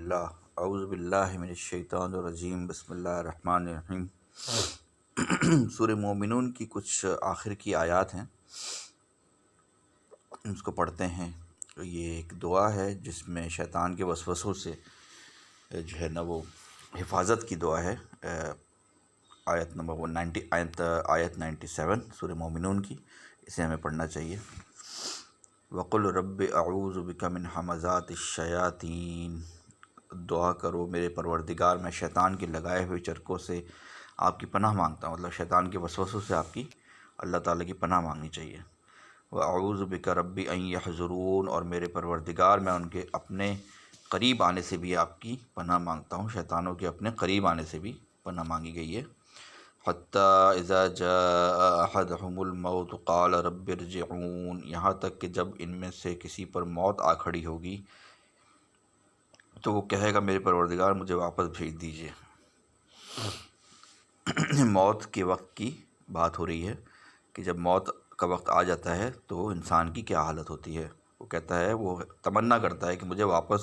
اللہ اعوذ باللہ من الشیطان الرجیم بسم اللہ الرحمن الرحیم۔ سورہ مومنون کی کچھ آخر کی آیات ہیں، اس کو پڑھتے ہیں۔ یہ ایک دعا ہے جس میں شیطان کے وسوسوں سے جو ہے نا وہ حفاظت کی دعا ہے۔ آیت نمبر 90 آیت 97 سورہ مومنون کی، اسے ہمیں پڑھنا چاہیے۔ وقل رب اعوذ بک من حمزات الشیاطین، دعا کرو میرے پروردگار میں شیطان کے لگائے ہوئے چرکوں سے آپ کی پناہ مانگتا ہوں، مطلب شیطان کے وسوسوں سے آپ کی اللہ تعالیٰ کی پناہ مانگنی چاہیے۔ وَأَعُوذُ بِكَ رَبِّ أَن يَحْضُرُونَ، اور میرے پروردگار میں ان کے اپنے قریب آنے سے بھی آپ کی پناہ مانگتا ہوں، شیطانوں کے اپنے قریب آنے سے بھی پناہ مانگی گئی ہے۔ حَتَّى إِذَا جَاءَ أَحَدَهُمُ الْمَوْتُ قَالَ رَبِّ ارْجِعُونِ، یہاں تک کہ جب ان میں سے کسی پر موت آ کھڑی ہوگی تو وہ کہے گا میرے پروردگار مجھے واپس بھیج دیجیے۔ موت کے وقت کی بات ہو رہی ہے کہ جب موت کا وقت آ جاتا ہے تو انسان کی کیا حالت ہوتی ہے۔ وہ کہتا ہے، وہ تمنا کرتا ہے کہ مجھے واپس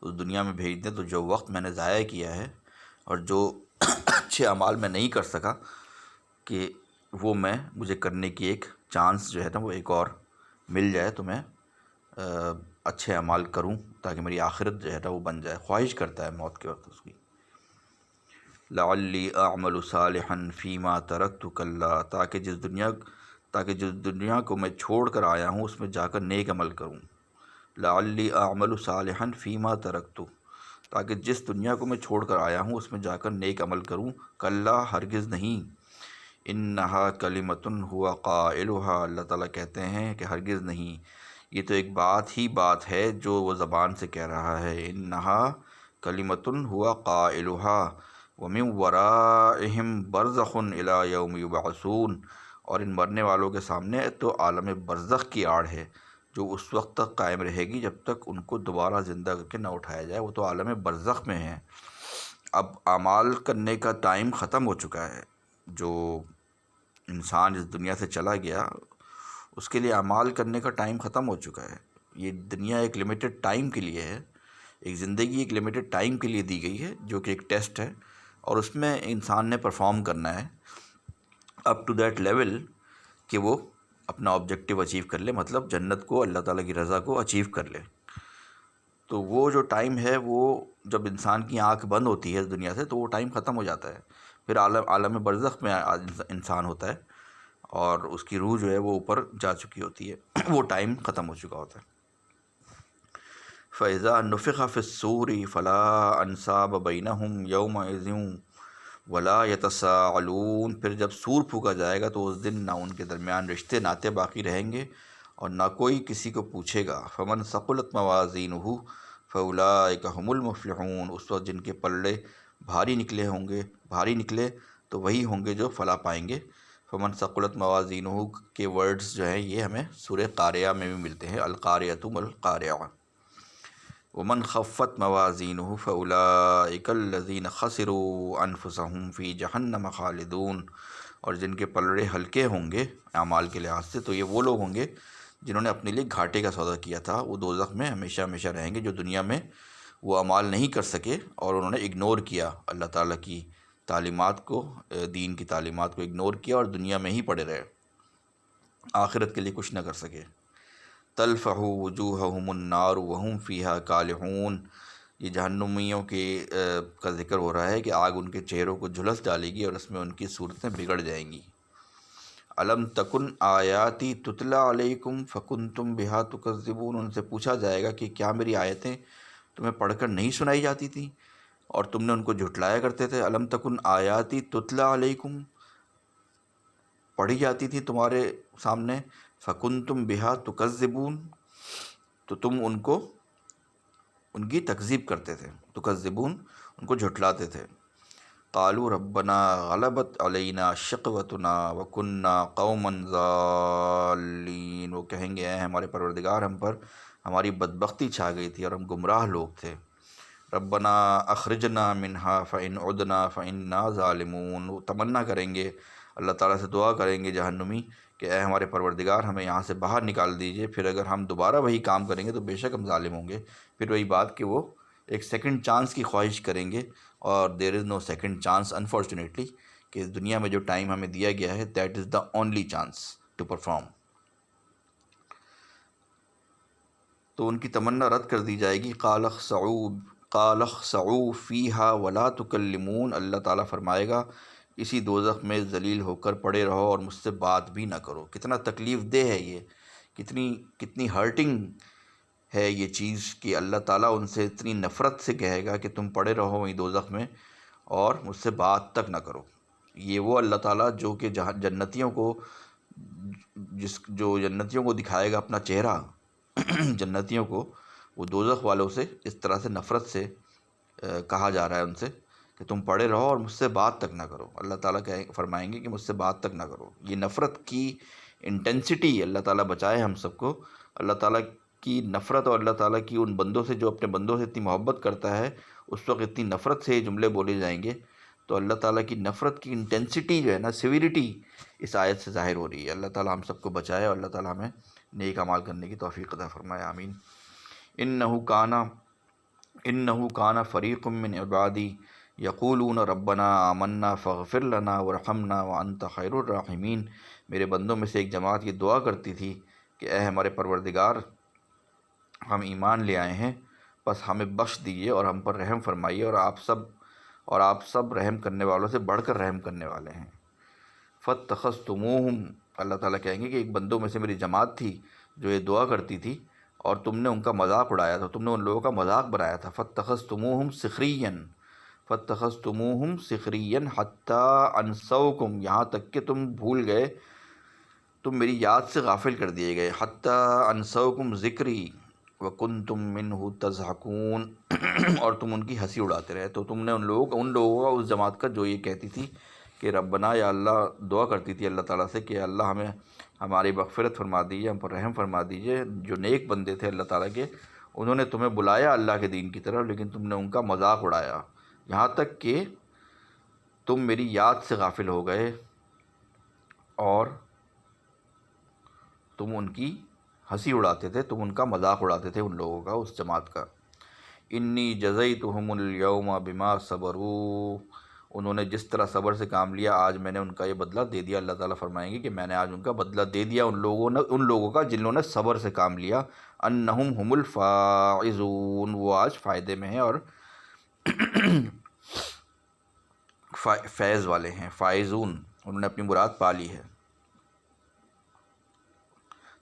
اس دنیا میں بھیج دیں، تو جو وقت میں نے ضائع کیا ہے اور جو اچھے اعمال میں نہیں کر سکا کہ وہ مجھے کرنے کی ایک چانس جو ہے نا وہ ایک اور مل جائے تو میں اچھے اعمال کروں تاکہ میری آخرت جو ہے نا وہ بن جائے۔ خواہش کرتا ہے موت کے وقت اس کی۔ لعلی اعمل صالحا فیما ترکت کلا، تاکہ جس دنیا کو میں چھوڑ کر آیا ہوں اس میں جا کر نیک عمل کروں۔ لعلی اعمل صالحا فیما ترکت، تاکہ جس دنیا کو میں چھوڑ کر آیا ہوں اس میں جا کر نیک عمل کروں۔ کلا، ہرگز نہیں۔ انہا کلمۃ ہوا قائلہا، اللہ تعالیٰ کہتے ہیں کہ ہرگز نہیں، یہ تو ایک بات ہے جو وہ زبان سے کہہ رہا ہے۔ انہا کلمۃ ہوا قائلہا ومن ورائہم برزخ الی یوم یبعثون، اور ان مرنے والوں کے سامنے تو عالم برزخ کی آڑ ہے جو اس وقت تک قائم رہے گی جب تک ان کو دوبارہ زندہ کر کے نہ اٹھایا جائے۔ وہ تو عالم برزخ میں ہیں۔ اب اعمال کرنے کا ٹائم ختم ہو چکا ہے۔ جو انسان اس دنیا سے چلا گیا اس کے لیے اعمال کرنے کا ٹائم ختم ہو چکا ہے۔ یہ دنیا ایک لمیٹڈ ٹائم کے لیے ہے، ایک زندگی ایک لمیٹڈ ٹائم کے لیے دی گئی ہے جو کہ ایک ٹیسٹ ہے، اور اس میں انسان نے پرفارم کرنا ہے اپ ٹو دیٹ لیول کہ وہ اپنا آبجیکٹیو اچیو کر لے، مطلب جنت کو، اللہ تعالیٰ کی رضا کو اچیو کر لے۔ تو وہ جو ٹائم ہے وہ جب انسان کی آنکھ بند ہوتی ہے اس دنیا سے تو وہ ٹائم ختم ہو جاتا ہے، پھر عالم برزخ میں انسان ہوتا ہے اور اس کی روح جو ہے وہ اوپر جا چکی ہوتی ہے، وہ ٹائم ختم ہو چکا ہوتا ہے۔ فَإِذَا نُفِخَ فِي الصُّورِ فَلَا أَنْسَابَ بَيْنَهُمْ يَوْمَئِذٍ وَلَا يَتَسَاءَلُونَ، پھر جب سور پھونکا جائے گا تو اس دن نہ ان کے درمیان رشتے ناطے باقی رہیں گے اور نہ کوئی کسی کو پوچھے گا۔ فَمَنْ ثَقُلَتْ مَوَازِينُهُ فَأُولَٰئِكَ هُمُ الْمُفْلِحُونَ، اس وقت جن کے پلڑے بھاری نکلے تو وہی ہوں گے جو فلاح پائیں گے۔ فمن ثقلت موازینہ کے ورڈز جو ہیں یہ ہمیں سورہ قاریہ میں بھی ملتے ہیں، القاریۃ ما القاریہ۔ ومن خفت موازینہ فاولئک الذین خسروا انفسهم فی جہنم خالدون، اور جن کے پلڑے ہلکے ہوں گے اعمال کے لحاظ سے تو یہ وہ لوگ ہوں گے جنہوں نے اپنے لیے گھاٹے کا سودا کیا تھا، وہ دوزخ میں ہمیشہ ہمیشہ رہیں گے۔ جو دنیا میں وہ اعمال نہیں کر سکے اور انہوں نے اگنور کیا اللہ تعالیٰ کی تعلیمات کو، دین کی تعلیمات کو اگنور کیا اور دنیا میں ہی پڑے رہے، آخرت کے لیے کچھ نہ کر سکے۔ تلفح وجوہہم النار وہم فیہا کالحون، یہ جہنمیوں کا ذکر ہو رہا ہے کہ آگ ان کے چہروں کو جھلس ڈالے گی اور اس میں ان کی صورتیں بگڑ جائیں گی۔ الم تکن آیاتی تتلی علیکم فکنتم بہا تکذبون، ان سے پوچھا جائے گا کہ کیا میری آیتیں تمہیں پڑھ کر نہیں سنائی جاتی تھیں اور تم نے ان کو جھٹلایا کرتے تھے۔ الم تکن آیاتی تتلی علیکم، پڑھی جاتی تھی تمہارے سامنے، فکنتم بہا تکذبون، تو تم ان کی تکذیب کرتے تھے، تکذبون ان کو جھٹلاتے تھے۔ قالوا ربنا غلبت علینا شقوتنا وکنا قوما ضالین، وہ کہیں گے اے ہمارے پروردگار ہم پر ہماری بدبختی چھا گئی تھی اور ہم گمراہ لوگ تھے۔ ربنا اخرجنا منہا فإن عدنا فإنا ظالمون، وہ تمنا کریں گے، اللہ تعالیٰ سے دعا کریں گے جہنمی کہ اے ہمارے پروردگار ہمیں یہاں سے باہر نکال دیجئے، پھر اگر ہم دوبارہ وہی کام کریں گے تو بے شک ہم ظالم ہوں گے۔ پھر وہی بات کہ وہ ایک سیکنڈ چانس کی خواہش کریں گے، اور دیر از نو سیکنڈ چانس انفارچونیٹلی، کہ اس دنیا میں جو ٹائم ہمیں دیا گیا ہے that is the only chance to perform. تو ان کی تمنا رد کر دی جائے گی. قال اخسعوا فیہا ولا تکلمون، اللہ تعالیٰ فرمائے گا اسی دوزخ میں ذلیل ہو کر پڑے رہو اور مجھ سے بات بھی نہ کرو. کتنا تکلیف دہ ہے یہ، کتنی ہرٹنگ ہے یہ چیز کہ اللہ تعالیٰ ان سے اتنی نفرت سے کہے گا کہ تم پڑے رہو وہیں دوزخ میں اور مجھ سے بات تک نہ کرو. یہ وہ اللہ تعالیٰ جو کہ جہاں جنتیوں کو دکھائے گا اپنا چہرہ جنتیوں کو، وہ دوزخ والوں سے اس طرح سے نفرت سے کہا جا رہا ہے ان سے کہ تم پڑے رہو اور مجھ سے بات تک نہ کرو. اللہ تعالیٰ فرمائیں گے کہ مجھ سے بات تک نہ کرو. یہ نفرت کی انٹینسٹی، اللہ تعالیٰ بچائے ہم سب کو. اللہ تعالیٰ کی نفرت اور اللہ تعالیٰ کی ان بندوں سے جو اپنے بندوں سے اتنی محبت کرتا ہے، اس وقت اتنی نفرت سے یہ جملے بولے جائیں گے. تو اللہ تعالیٰ کی نفرت کی انٹینسٹی جو ہے نا، سیویریٹی اس آیت سے ظاہر ہو رہی ہے. اللہ تعالیٰ ہم سب کو بچائے اور اللہ تعالیٰ ہمیں نیک اعمال کرنے کی توفیق عطا فرمائے. آمین. انه کان فریق من عبادی یقولون ربنا آمنا فاغفر لنا ورحمنا وانت خیر الراحمین. میرے بندوں میں سے ایک جماعت یہ دعا کرتی تھی کہ اے ہمارے پروردگار، ہم ایمان لے آئے ہیں، بس ہمیں بخش دیجیے اور ہم پر رحم فرمائیے، اور آپ سب رحم کرنے والوں سے بڑھ کر رحم کرنے والے ہیں. فاتخذتموہم، اللہ تعالیٰ کہیں گے کہ ایک بندوں میں سے میری جماعت تھی جو یہ دعا کرتی تھی اور تم نے ان کا مذاق اڑایا تھا، تم نے ان لوگوں کا مذاق بنایا تھا. فاتخذتموہم سخریا حتی انسوکم، یہاں تک کہ تم بھول گئے، تم میری یاد سے غافل کر دیے گئے. حتی انسوکم ذکری وکنتم منہ تضحکون، اور تم ان کی ہنسی اڑاتے رہے. تو تم نے ان لوگوں کا، اس جماعت کا جو یہ کہتی تھی کہ ربنا، یا اللہ دعا کرتی تھی اللہ تعالیٰ سے کہ اللہ ہمیں ہماری مغفرت فرما دیجیے، ہم پر رحم فرما دیجیے. جو نیک بندے تھے اللہ تعالیٰ کے، انہوں نے تمہیں بلایا اللہ کے دین کی طرف، لیکن تم نے ان کا مذاق اڑایا، یہاں تک کہ تم میری یاد سے غافل ہو گئے اور تم ان کی ہنسی اڑاتے تھے، تم ان کا مذاق اڑاتے تھے ان لوگوں کا، اس جماعت کا. انی جزیتہم الیوم بما صبروا، انہوں نے جس طرح صبر سے کام لیا آج میں نے ان کا یہ بدلہ دے دیا. اللہ تعالیٰ فرمائیں گے کہ میں نے آج ان کا بدلہ دے دیا ان لوگوں کا جن لوگوں نے صبر سے کام لیا. انہم ہم الفائزون، وہ آج فائدے میں ہیں اور فیض والے ہیں. فائزون، انہوں نے اپنی مراد پا لی ہے.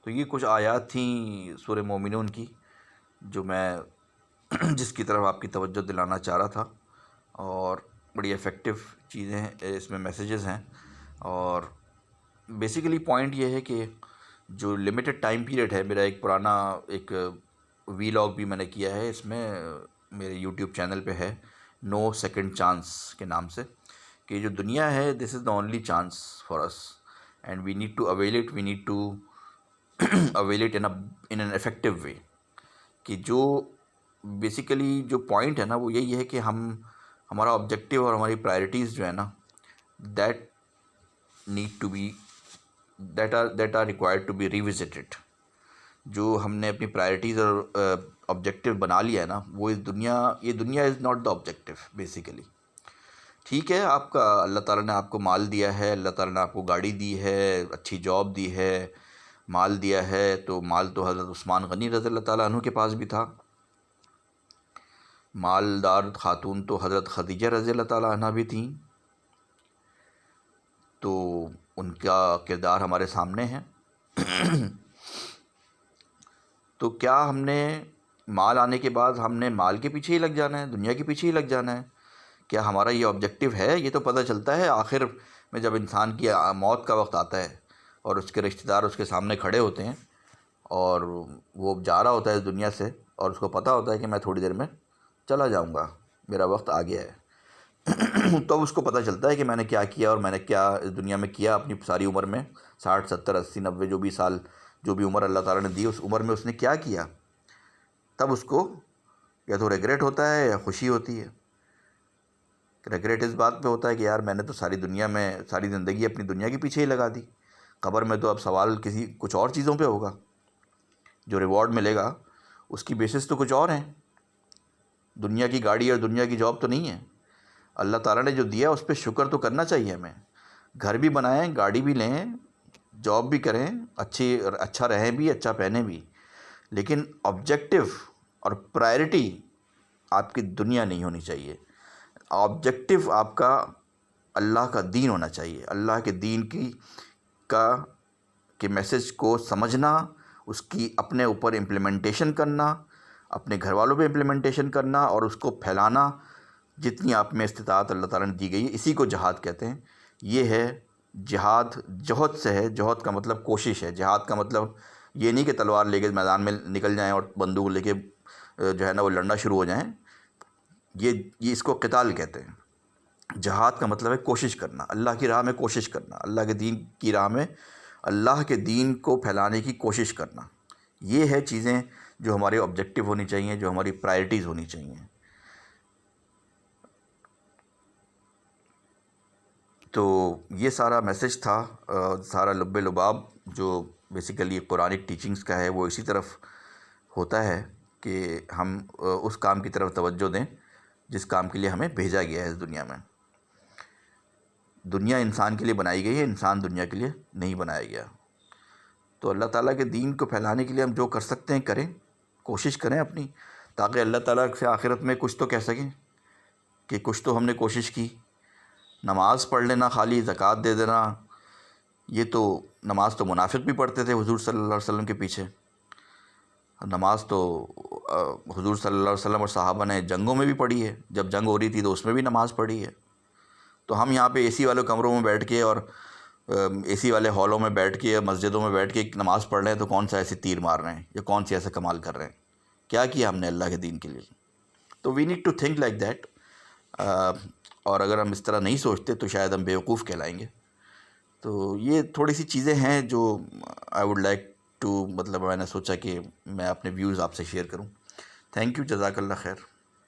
تو یہ کچھ آیات تھیں سورہ مومنون کی جو میں جس کی طرف آپ کی توجہ دلانا چاہ رہا تھا، اور بڑی افیکٹو چیزیں ہیں اس میں، میسیجز ہیں. اور بیسیکلی پوائنٹ یہ ہے کہ جو لمیٹڈ ٹائم پیریڈ ہے، میرا ایک پرانا ایک وی لاگ بھی میں نے کیا ہے، اس میں میرے یوٹیوب چینل پہ ہے، نو سیکنڈ چانس کے نام سے، کہ جو دنیا ہے this is the only chance for us and we need to avail it, we need to avail it in an effective way. کہ جو بیسیکلی جو پوائنٹ ہے نا وہ یہی ہے کہ ہمارا آبجیکٹیو اور ہماری پرائرٹیز جو ہے نا that need to be that are required to be revisited. جو ہم نے اپنی پرائرٹیز اور آبجیکٹیو بنا لیا ہے نا، وہ یہ دنیا is not the objective basically. ٹھیک ہے، آپ کا اللہ تعالیٰ نے آپ کو مال دیا ہے، اللہ تعالیٰ نے آپ کو گاڑی دی ہے، اچھی جاب دی ہے، مال دیا ہے. تو مال تو حضرت عثمان غنی رضی اللہ تعالیٰ عنہ کے پاس بھی تھا. مالدار خاتون تو حضرت خدیجہ رضی اللہ تعالیٰ عنہ بھی تھیں. تو ان کا کردار ہمارے سامنے ہے. تو کیا ہم نے مال آنے کے بعد ہم نے مال کے پیچھے ہی لگ جانا ہے، دنیا کے پیچھے ہی لگ جانا ہے؟ کیا ہمارا یہ آبجیکٹیو ہے؟ یہ تو پتہ چلتا ہے آخر میں جب انسان کی موت کا وقت آتا ہے اور اس کے رشتہ دار اس کے سامنے کھڑے ہوتے ہیں اور وہ جا رہا ہوتا ہے اس دنیا سے، اور اس کو پتہ ہوتا ہے کہ میں تھوڑی دیر میں چلا جاؤں گا، میرا وقت آ گیا ہے. تو اس کو پتہ چلتا ہے کہ میں نے کیا کیا اور میں نے کیا اس دنیا میں کیا اپنی ساری عمر میں، 60 70 80 90 جو بھی سال، جو بھی عمر اللہ تعالیٰ نے دی، اس عمر میں اس نے کیا کیا. تب اس کو یا تو ریگریٹ ہوتا ہے یا خوشی ہوتی ہے. ریگریٹ اس بات پہ ہوتا ہے کہ یار میں نے تو ساری دنیا میں ساری زندگی اپنی دنیا کے پیچھے ہی لگا دی. قبر میں تو اب سوال کچھ اور چیزوں پہ ہوگا، جو ریوارڈ ملے گا اس کی بیسس تو کچھ اور ہیں. دنیا کی گاڑی اور دنیا کی جاب تو نہیں ہے. اللہ تعالیٰ نے جو دیا اس پہ شکر تو کرنا چاہیے ہمیں. گھر بھی بنائیں، گاڑی بھی لیں، جاب بھی کریں، اچھا رہیں بھی، اچھا پہنیں بھی، لیکن آبجیکٹو اور پرائرٹی آپ کی دنیا نہیں ہونی چاہیے. آبجیکٹو آپ کا اللہ کا دین ہونا چاہیے. اللہ کے دین کے میسج کو سمجھنا، اس کی اپنے اوپر امپلیمنٹیشن کرنا، اپنے گھر والوں پہ امپلیمنٹیشن کرنا اور اس کو پھیلانا جتنی آپ میں استطاعت اللہ تعالیٰ نے دی گئی ہے. اسی کو جہاد کہتے ہیں. یہ ہے جہاد. جوہد سے ہے. جوہد کا مطلب کوشش ہے. جہاد کا مطلب یہ نہیں کہ تلوار لے کے میدان میں نکل جائیں اور بندوق لے کے جو ہے نا وہ لڑنا شروع ہو جائیں. یہ اس کو قتال کہتے ہیں. جہاد کا مطلب ہے کوشش کرنا، اللہ کی راہ میں کوشش کرنا، اللہ کے دین کی راہ میں اللہ کے دین کو پھیلانے کی کوشش کرنا. یہ ہے چیزیں جو ہمارے آبجیکٹیو ہونی چاہیے، جو ہماری پرائرٹیز ہونی چاہیے. تو یہ سارا میسج تھا، سارا لب لباب جو بیسیکلی قرآنک ٹیچنگز کا ہے وہ اسی طرف ہوتا ہے کہ ہم اس کام کی طرف توجہ دیں جس کام کے لیے ہمیں بھیجا گیا ہے اس دنیا میں. دنیا انسان کے لیے بنائی گئی ہے، انسان دنیا کے لیے نہیں بنایا گیا. تو اللہ تعالیٰ کے دین کو پھیلانے کے لیے ہم جو کر سکتے ہیں کریں، کوشش کریں اپنی، تاکہ اللہ تعالیٰ سے آخرت میں کچھ تو کہہ سکیں کہ کچھ تو ہم نے کوشش کی. نماز پڑھ لینا خالی، زکوٰۃ دے دینا، یہ تو نماز تو منافق بھی پڑھتے تھے حضور صلی اللہ علیہ وسلم کے پیچھے. نماز تو حضور صلی اللہ علیہ وسلم اور صحابہ نے جنگوں میں بھی پڑھی ہے. جب جنگ ہو رہی تھی تو اس میں بھی نماز پڑھی ہے. تو ہم یہاں پہ اے سی والے کمروں میں بیٹھ کے اور اے سی والے ہالوں میں بیٹھ کے، مسجدوں میں بیٹھ کے نماز پڑھ رہے ہیں تو کون سا ایسے تیر مار رہے ہیں یا کون سے ایسے کمال کر رہے ہیں؟ کیا کیا ہم نے اللہ کے دین کے لیے؟ تو we need to think like that. اور اگر ہم اس طرح نہیں سوچتے تو شاید ہم بیوقوف کہلائیں گے. تو یہ تھوڑی سی چیزیں ہیں جو آئی ووڈ لائک ٹو، مطلب میں نے سوچا کہ میں اپنے ویوز آپ سے شیئر کروں. تھینک یو، جزاک اللہ خیر.